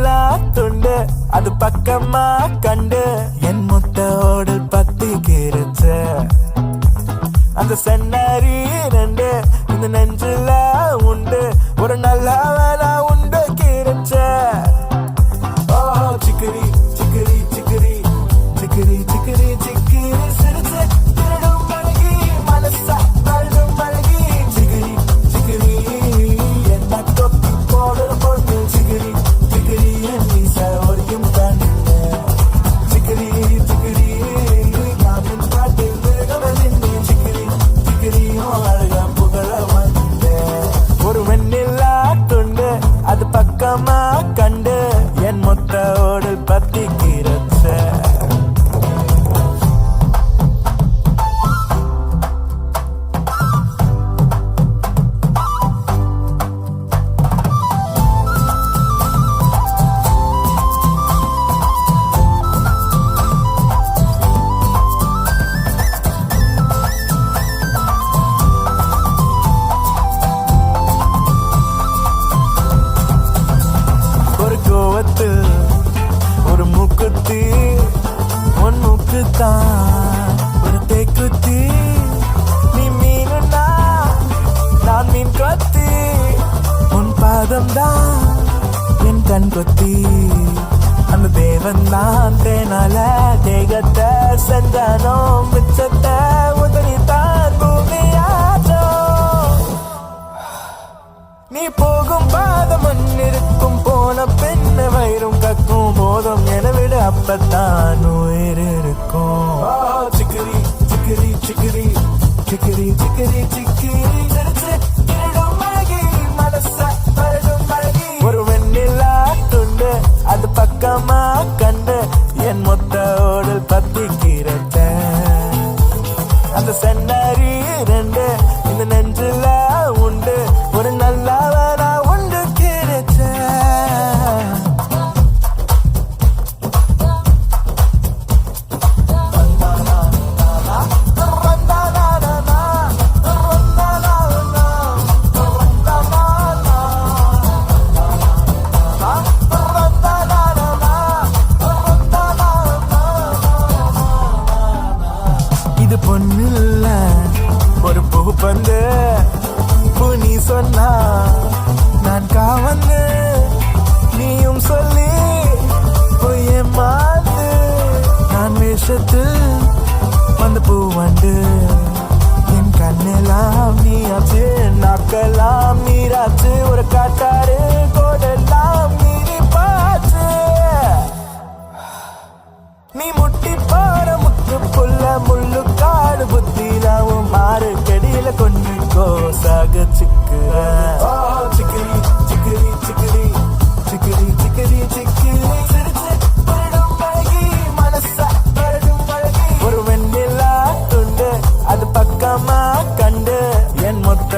வெண்ணிலா துண்டு அது பக்கமா கண்டு என் முத்த ஓடல் பத்தி கிருச்ச அந்த சென்னரி ரெண்டு இந்த நெஞ்சில உண்டு ஒரு நல்ல வேலை உண்டு கிருச்ச சிக்கரி சிக்கரி சிக்கரி சிக்கரி சிக்கரி சிக்கரி சிரிச்சு திருடும் பழகி மனசா பழுதும் பழகி சிக்கரி சிக்கரி என்ன தொப்பி போடுற பொண்ணு சிக்கரி சிக்கரி என் மீச ஒரியும் கண்ணு சிக்கரி சிக்கரி காமின் காட்டில் மிருகவதின்னு சிக்கரி சிக்கரியும் அழகா புகழ வந்தே ஒரு வெண்ணிலா துண்டு அது பக்கமா கண்டு என் மொத்த ஓடல் பத்தி கிரச்ச ஒரு கோவத்து ஒரு மூக்குத்தி உன் மூக்குத்தான் ஒரு தேக்குத்தி நீ மீனுன்னா நான் மீன் கொத்தி உன் பாதம் தான் என் கண் கொத்தி அந்த தேவன் தான் தேனால தேகத்தை செஞ்சானோ மிச்சத்தை உதறி தான் பூமியாச்சோ நீ போகும் பாதம் மண்ணிருக்கும் போன பெண்ண வயிறும் கக்கும் போதும் என விட அப்பத்தான் உயிர் இருக்கும் சிக்கரி சிக்கரி சிக்கரி சிக்கரி சிக்கரி சிக்கரி சிரிச்சு திருடும் பழகி மனசா பழுதும் பழகி ஒரு வெண்ணிலா துண்டு அது பக்கமா கண்டு என் மொத்த ஓடல் பத்தி கிரச்ச அந்த சென்னரி ரெண்டு இந்த நெஞ்சில உண்டு ஒரு நல்ல வேலை உண்டு கிடைச்ச இது பொண்ணுல்ல ஒரு பூ பந்து பூ நீ சொன்னா நான் காவந்து நீயும் சொல்லி பொய்ய மாத்து நான் வேஷத்தில் வந்த பூ வண்டு என் கண்ணெல்லாம் நீ ஆச்சு நாக்கெல்லாம் நீராச்சு ஒரு காட்டாறு கோடெல்லாம் நீரி பாச்சு நீ முட்டி பாற முத்து புல்ல முள்ளு காடு புத்திலாவும் மாறு கடியில கொண்டு கோசாக சிக்குற சிக்கரி சிக்கரி சிக்கரி சிக்கரி சிக்கரி சிக்கரி சிரிச்சு திருடும் பழகி மனசா பழுதும் பழகி ஒரு வெண்ணிலா துண்டு அது பக்கமா கண்டு என் மொத்த